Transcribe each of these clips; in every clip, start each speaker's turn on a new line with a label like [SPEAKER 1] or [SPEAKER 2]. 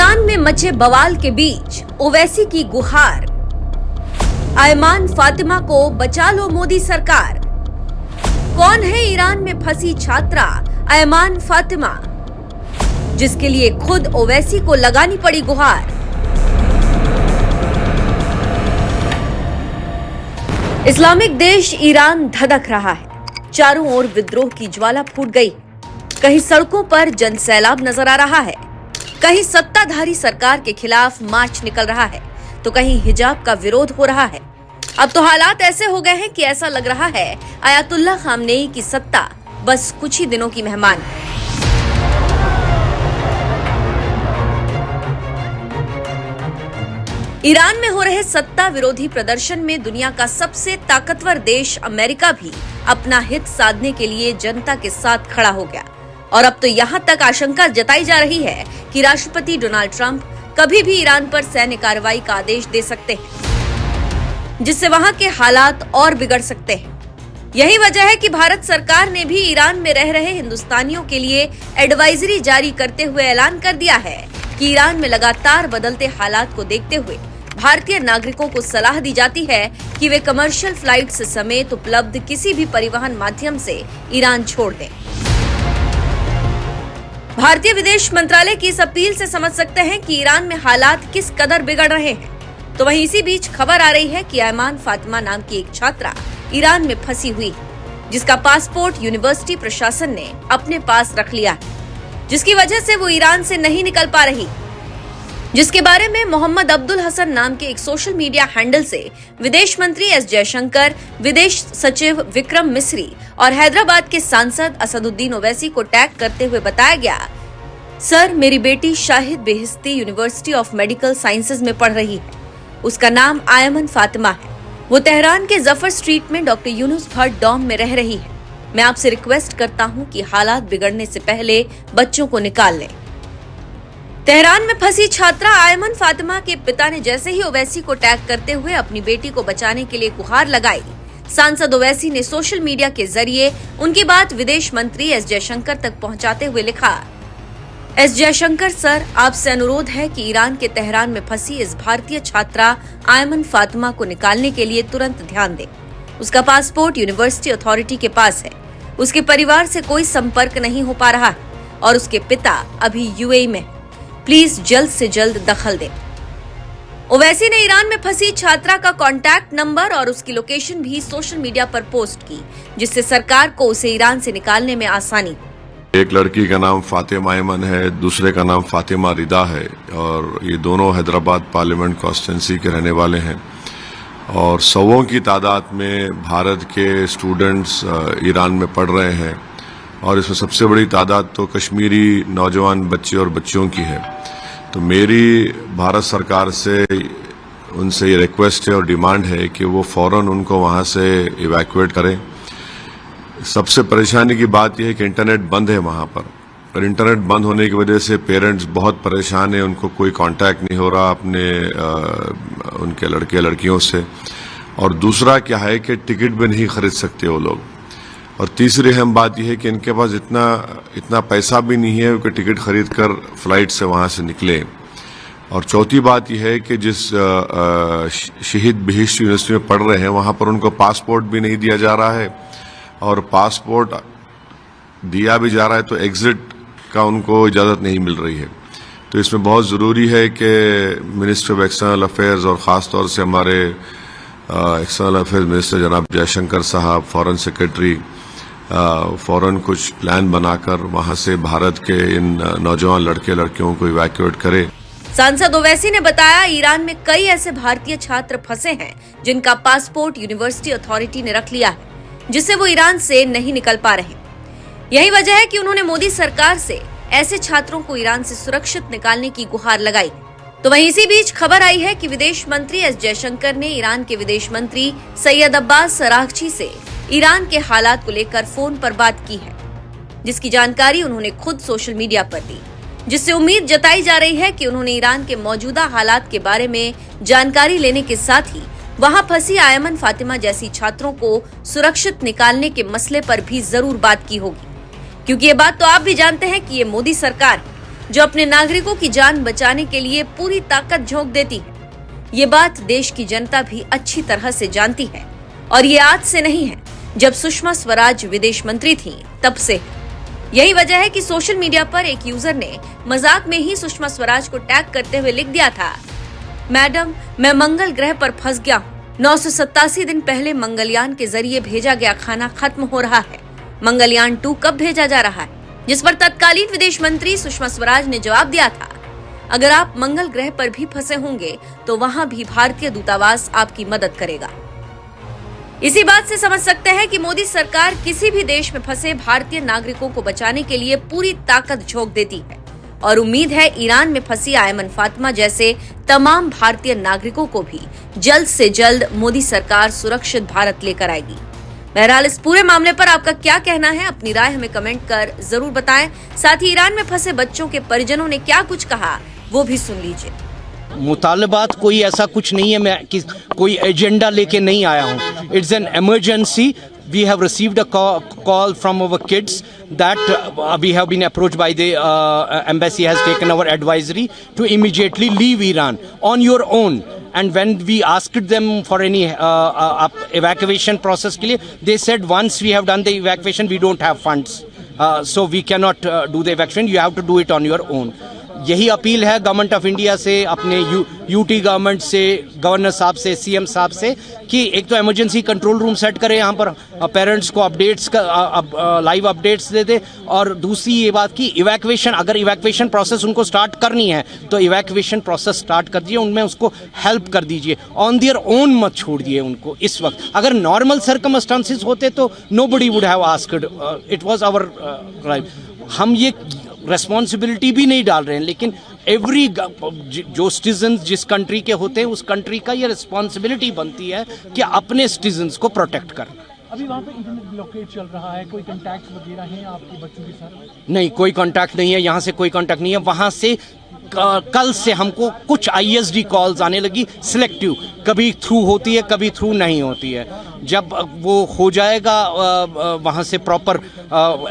[SPEAKER 1] Iran में मचे बवाल के बीच ओवैसी की गुहार, आयमान फातिमा को बचा लो मोदी सरकार। कौन है ईरान में फंसी छात्रा आयमान फातिमा, जिसके लिए खुद ओवैसी को लगानी पड़ी गुहार। इस्लामिक देश ईरान धधक रहा है। चारों ओर विद्रोह की ज्वाला फूट गई। कहीं सड़कों पर जनसैलाब नजर आ रहा है, कहीं सत्ताधारी सरकार के खिलाफ मार्च निकल रहा है, तो कहीं हिजाब का विरोध हो रहा है। अब तो हालात ऐसे हो गए हैं कि ऐसा लग रहा है आयतुल्लाह खामनेई की सत्ता बस कुछ ही दिनों की मेहमान है। ईरान में हो रहे सत्ता विरोधी प्रदर्शन में दुनिया का सबसे ताकतवर देश अमेरिका भी अपना हित साधने के लिए जनता के साथ खड़ा हो गया। और अब तो यहाँ तक आशंका जताई जा रही है कि राष्ट्रपति डोनाल्ड ट्रंप कभी भी ईरान पर सैन्य कार्रवाई का आदेश दे सकते हैं, जिससे वहां के हालात और बिगड़ सकते हैं। यही वजह है कि भारत सरकार ने भी ईरान में रह रहे हिंदुस्तानियों के लिए एडवाइजरी जारी करते हुए ऐलान कर दिया है कि ईरान में लगातार बदलते हालात को देखते हुए भारतीय नागरिकों को सलाह दी जाती है कि वे कमर्शियल फ्लाइट्स समेत उपलब्ध किसी भी परिवहन माध्यम से ईरान छोड़ दें। भारतीय विदेश मंत्रालय की इस अपील से समझ सकते हैं कि ईरान में हालात किस कदर बिगड़ रहे हैं। तो वहीं इसी बीच खबर आ रही है कि आयमान फातिमा नाम की एक छात्रा ईरान में फंसी हुई, जिसका पासपोर्ट यूनिवर्सिटी प्रशासन ने अपने पास रख लिया, जिसकी वजह से वो ईरान से नहीं निकल पा रही। जिसके बारे में मोहम्मद अब्दुल हसन नाम के एक सोशल मीडिया हैंडल से विदेश मंत्री एस जयशंकर, विदेश सचिव विक्रम मिस्री और हैदराबाद के सांसद असदुद्दीन ओवैसी को टैग करते हुए बताया गया, सर मेरी बेटी Shahid Beheshti university of medical sciences में पढ़ रही है। उसका नाम आयमन फातिमा है। वो तेहरान के जफर स्ट्रीट में डॉक्टर यूनुस भट्ट डॉम में रह रही है। मैं आपसे रिक्वेस्ट करता हूँ कि हालात बिगड़ने से पहले बच्चों को निकाल लें। तेहरान में फंसी छात्रा आयमन फातिमा के पिता ने जैसे ही ओवैसी को टैग करते हुए अपनी बेटी को बचाने के लिए गुहार लगाई, सांसद ओवैसी ने सोशल मीडिया के जरिए उनकी बात विदेश मंत्री एस जयशंकर तक पहुंचाते हुए लिखा, एस जयशंकर सर, आपसे अनुरोध है कि ईरान के तेहरान में फंसी इस भारतीय छात्रा आयमन फातिमा को निकालने के लिए तुरंत ध्यान दें। उसका पासपोर्ट यूनिवर्सिटी अथॉरिटी के पास है। उसके परिवार से कोई संपर्क नहीं हो पा रहा और उसके पिता अभी यूएई में। प्लीज जल्द से जल्द दखल दें। ओवैसी ने ईरान में फंसी छात्रा का कॉन्टैक्ट नंबर और उसकी लोकेशन भी सोशल मीडिया पर पोस्ट की, जिससे सरकार को उसे ईरान से निकालने में आसानी।
[SPEAKER 2] एक लड़की का नाम फातिमा आयमन है, दूसरे का नाम फातिमा रिदा है और ये दोनों हैदराबाद पार्लियामेंट कॉन्स्टिट्यूंसी के रहने वाले हैं। और सौों की तादाद में भारत के स्टूडेंट्स ईरान में पढ़ रहे हैं और इसमें सबसे बड़ी तादाद तो कश्मीरी नौजवान बच्चे और बच्चियों की है। तो मेरी भारत सरकार से उनसे ये रिक्वेस्ट है और डिमांड है कि वो फौरन उनको वहाँ से इवैक्यूएट करें। सबसे परेशानी की बात यह है कि इंटरनेट बंद है वहाँ पर, और इंटरनेट बंद होने की वजह से पेरेंट्स बहुत परेशान हैं। उनको कोई कांटेक्ट नहीं हो रहा अपने उनके लड़के लड़कियों से। और दूसरा क्या है कि टिकट भी नहीं खरीद सकते वो लोग। और तीसरी अहम बात यह है कि इनके पास इतना पैसा भी नहीं है कि टिकट खरीद कर फ्लाइट से वहाँ से निकले। और चौथी बात यह है कि जिस शहीद बेहिस्ती यूनिवर्सिटी में पढ़ रहे हैं वहाँ पर उनको पासपोर्ट भी नहीं दिया जा रहा है, और पासपोर्ट दिया भी जा रहा है तो एग्जिट का उनको इजाज़त नहीं मिल रही है। तो इसमें बहुत ज़रूरी है कि मिनिस्टर ऑफ एक्सटर्नल अफेयर्स और ख़ास तौर से हमारे एक्सटर्नल अफेयर्स मिनिस्टर जनाब जयशंकर साहब, फॉरेन सेक्रेटरी फौरन कुछ प्लान बनाकर वहां से भारत के इन नौजवान लड़के लड़कियों को इवैक्यूएट करे।
[SPEAKER 1] सांसद ओवैसी ने बताया, ईरान में कई ऐसे भारतीय छात्र फंसे हैं जिनका पासपोर्ट यूनिवर्सिटी अथॉरिटी ने रख लिया है, जिससे वो ईरान से नहीं निकल पा रहे। यही वजह है कि उन्होंने मोदी सरकार से ऐसे छात्रों को ईरान से सुरक्षित निकालने की गुहार लगाई। तो वहीं इसी बीच खबर आई है कि विदेश मंत्री एस जयशंकर ने ईरान के विदेश मंत्री सैयद अब्बास अरागची से ईरान के हालात को लेकर फोन पर बात की है, जिसकी जानकारी उन्होंने खुद सोशल मीडिया पर दी, जिससे उम्मीद जताई जा रही है कि उन्होंने ईरान के मौजूदा हालात के बारे में जानकारी लेने के साथ ही वहां फंसी आयमन फातिमा जैसी छात्रों को सुरक्षित निकालने के मसले पर भी जरूर बात की होगी, क्योंकि ये बात तो आप भी जानते हैं कि ये मोदी सरकार जो अपने नागरिकों की जान बचाने के लिए पूरी ताकत झोंक देती है। ये बात देश की जनता भी अच्छी तरह से जानती है और ये आज से नहीं है, जब सुषमा स्वराज विदेश मंत्री थीं, तब से। यही वजह है कि सोशल मीडिया पर एक यूजर ने मजाक में ही सुषमा स्वराज को टैग करते हुए लिख दिया था, मैडम मैं मंगल ग्रह पर फंस गया हूँ। 987 दिन पहले मंगलयान के जरिए भेजा गया खाना खत्म हो रहा है, मंगलयान 2 कब भेजा जा रहा है? जिस पर तत्कालीन विदेश मंत्री सुषमा स्वराज ने जवाब दिया था, अगर आप मंगल ग्रह पर भी फंसे होंगे तो वहां भी भारतीय दूतावास आपकी मदद करेगा। इसी बात से समझ सकते हैं कि मोदी सरकार किसी भी देश में फंसे भारतीय नागरिकों को बचाने के लिए पूरी ताकत झोंक देती है और उम्मीद है ईरान में फंसी आयमन फातिमा जैसे तमाम भारतीय नागरिकों को भी जल्द से जल्द मोदी सरकार सुरक्षित भारत लेकर आएगी। बहरहाल इस पूरे मामले पर आपका क्या कहना है, अपनी राय हमें कमेंट कर जरूर बताएं। साथ ही ईरान में फंसे बच्चों के परिजनों ने क्या कुछ कहा वो भी सुन लीजिए।
[SPEAKER 3] मुतालबात कोई ऐसा कुछ नहीं है, मैं कोई एजेंडा लेके नहीं आया हूँ। It's an emergency. We have received a call from our kids that we have been approached by the embassy has taken our advisory to immediately leave Iran on your own. And when we asked them for any evacuation process के लिए, they said once we have done the evacuation, we don't have funds, so we cannot do the evacuation. You have to do it on your own. यही appeal है government of India से, अपने UT government से, governor साहब से, CM साहब से, कि एक तो इमरजेंसी कंट्रोल रूम सेट करें यहाँ पर, पेरेंट्स को अपडेट्स का लाइव अपडेट्स दे दे, और दूसरी ये बात कि इवैक्यूएशन, अगर इवैक्यूएशन प्रोसेस उनको स्टार्ट करनी है तो इवैक्यूएशन प्रोसेस स्टार्ट कर दीजिए, उनमें उसको हेल्प कर दीजिए, ऑन देयर ओन मत छोड़ दिए उनको इस वक्त। अगर नॉर्मल सर्कमस्टांसिस होते तो nobody would have asked, it was our right. हम ये रेस्पॉन्सिबिलिटी भी नहीं डाल रहे हैं, लेकिन एवरी जो सिटीजन जिस कंट्री के होते हैं उस कंट्री का ये रिस्पॉन्सिबिलिटी बनती है कि अपने सिटीजन्स को प्रोटेक्ट करना।
[SPEAKER 4] अभी वहाँ पे इंटरनेट ब्लॉकेज चल रहा है, कोई कॉन्टैक्ट वगैरह हैं आपके बच्चों के साथ?
[SPEAKER 3] नहीं, कोई कॉन्टैक्ट नहीं है, यहाँ से कोई कॉन्टैक्ट नहीं है। वहाँ से कल से हमको कुछ ISD कॉल्स आने लगी, सिलेक्टिव, कभी थ्रू होती है कभी थ्रू नहीं होती है। जब वो हो जाएगा वहाँ से प्रॉपर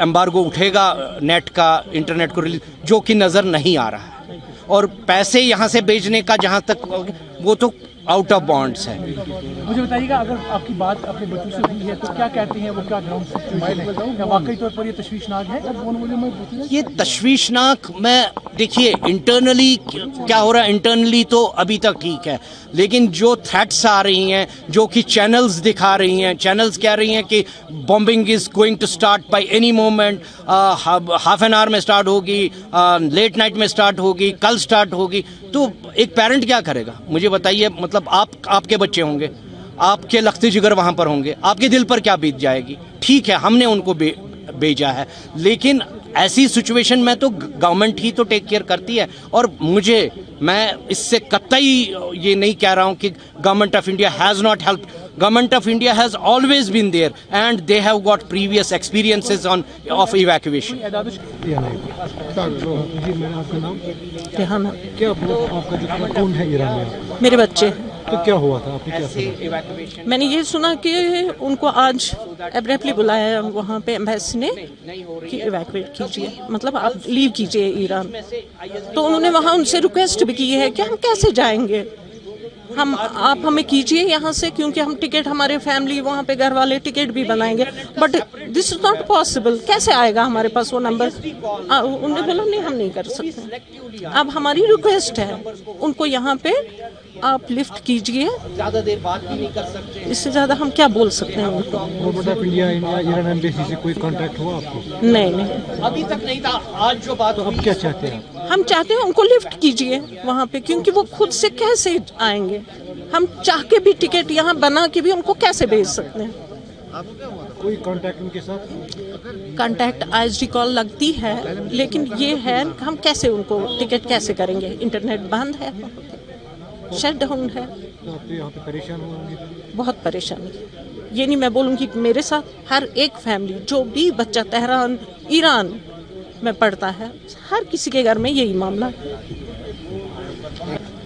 [SPEAKER 3] एम्बार्गो उठेगा नेट का, इंटरनेट को रिलीज, जो कि नज़र नहीं आ रहा है। और पैसे यहाँ से भेजने का जहाँ तक, वो तो आउट ऑफ बॉन्ड्स है।
[SPEAKER 4] मुझे बताइएगा, अगर आपकी बात अपने बच्चों से हुई है तो क्या कहते हैं वो, क्या ग्राउंड सिचुएशन है, क्या वाकई तौर पर ये तशवीशनाक है?
[SPEAKER 3] ये तशवीशनाक, मैं देखिए इंटरनली क्या हो रहा है, इंटरनली तो अभी तक ठीक है, लेकिन जो थ्रेट्स आ रही हैं, जो कि चैनल्स दिखा रही हैं, चैनल्स कह रही हैं कि bombing is going to start by any moment, half an hour में स्टार्ट होगी, लेट नाइट में स्टार्ट होगी, कल स्टार्ट होगी, तो एक पेरेंट क्या करेगा मुझे बताइए। मतलब आपके बच्चे होंगे, आपके लख्ती जिगर वहाँ पर होंगे, आपके दिल पर क्या बीत जाएगी? ठीक है, हमने उनको भेजा है, लेकिन ऐसी सिचुएशन में तो गवर्नमेंट ही तो टेक केयर करती है। और मैं इससे कतई ये नहीं कह रहा हूँ कि government of India has not help. Government of India has always been there and they have got previous experiences of evacuation.
[SPEAKER 4] कौन है ईरान में?
[SPEAKER 5] मेरे बच्चे।
[SPEAKER 4] तो क्या हुआ था, आपने क्या सुना?
[SPEAKER 5] मैंने ये सुना कि उनको आज एब्रेप्टली बुलाया वहाँ पे एम्बेसी ने कि इवैक्यूएट कीजिए, मतलब आप लीव कीजिए ईरान। तो उन्होंने वहाँ उनसे रिक्वेस्ट भी की है कि हम कैसे जाएंगे, आप हमें कीजिए यहाँ से, क्योंकि हम टिकट, हमारे फैमिली वहाँ पे घर वाले टिकट भी बनाएंगे, but this is not possible. कैसे आएगा हमारे पास वो नंबर? उन्होंने बोला नहीं, हम नहीं कर सकते। अब हमारी रिक्वेस्ट है उनको यहाँ पे आप लिफ्ट कीजिए,
[SPEAKER 3] ज़्यादा देर बात भी नहीं कर सकते,
[SPEAKER 5] इससे ज़्यादा हम क्या बोल सकते हैं उनको।
[SPEAKER 4] Government of India Iran embassy से कोई कांटेक्ट हुआ आपको?
[SPEAKER 5] नहीं,
[SPEAKER 3] अभी तक नहीं था। आज जो बात,
[SPEAKER 4] तो अब क्या चाहते हैं?
[SPEAKER 5] हम चाहते हैं उनको लिफ्ट कीजिए वहाँ पे, क्योंकि वो खुद से कैसे आएंगे? हम चाह के भी टिकट यहाँ बना के भी उनको कैसे भेज सकते हैं?
[SPEAKER 4] कोई कांटेक्ट उनके साथ?
[SPEAKER 5] कांटेक्ट ISD कॉल लगती है, लेकिन ये है हम कैसे उनको टिकट कैसे करेंगे? इंटरनेट बंद है, शट डाउन है।
[SPEAKER 4] तो आप तो यहाँ पे परेशान होंगे?
[SPEAKER 5] बहुत परेशानी। ये नहीं मैं बोलूँगी कि मेरे साथ, हर एक फैमिली, जो भी बच्चा तेहरान ईरान में पढ़ता है, हर किसी के घर में यही मामला है।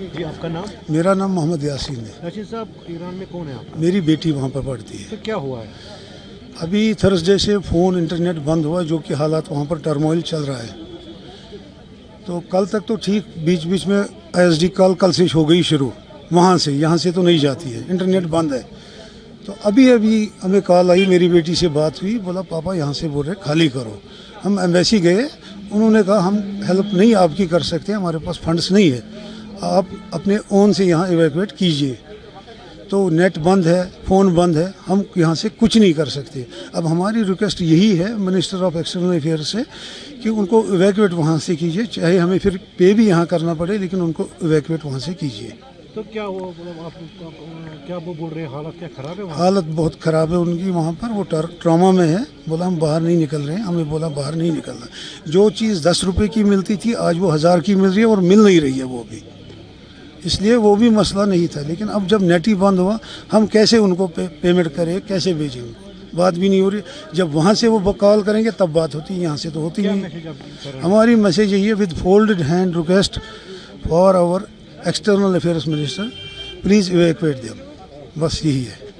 [SPEAKER 4] जी, आपका नाम?
[SPEAKER 6] मेरा नाम मोहम्मद यासीन है।
[SPEAKER 4] यासीन साहब, ईरान में कौन है आप?
[SPEAKER 6] मेरी बेटी वहाँ पर पढ़ती है।
[SPEAKER 4] तो क्या हुआ है?
[SPEAKER 6] अभी थर्सडे से फ़ोन इंटरनेट बंद हुआ, जो कि हालात वहाँ पर टर्मोइल चल रहा है। तो कल तक तो ठीक, बीच बीच में ISD कॉल कल से हो गई शुरू, वहाँ से, यहाँ से तो नहीं जाती है, इंटरनेट बंद है। तो अभी अभी हमें कॉल आई, मेरी बेटी से बात हुई, बोला पापा यहाँ से बोल रहे खाली करो। हम एम्बेसी गए, उन्होंने कहा हम हेल्प नहीं आपकी कर सकते, हमारे पास फंड्स नहीं है, आप अपने ओन से यहाँ इवैक्यूएट कीजिए। तो नेट बंद है, फ़ोन बंद है, हम यहाँ से कुछ नहीं कर सकते। अब हमारी रिक्वेस्ट यही है मिनिस्टर ऑफ एक्सटर्नल अफेयर्स से कि उनको इवैक्यूएट वहाँ से कीजिए, चाहे हमें फिर पे भी यहाँ करना पड़े, लेकिन उनको इवैक्यूएट वहाँ से कीजिए।
[SPEAKER 4] तो क्या वो आप क्या वो बोल रहे हैं, हालत क्या खराब है वहाँ?
[SPEAKER 6] हालत बहुत ख़राब है उनकी वहाँ पर, वो ट्रॉमा में है। बोला हम बाहर नहीं निकल रहे हैं, हमें बोला बाहर नहीं निकलना। जो चीज़ 10 रुपये की मिलती थी आज वो 1000 की मिल रही है और मिल नहीं रही है वो भी, इसलिए वो भी मसला नहीं था। लेकिन अब जब नेट ही बंद हुआ, हम कैसे उनको पेमेंट करें, कैसे भेजें उनको, बात भी नहीं हो रही। जब वहाँ से वो कॉल करेंगे तब बात होती है, यहाँ से तो होती नहीं। हमारी मैसेज यही है, with folded hand request for our external affairs minister, please evacuate them, बस यही है।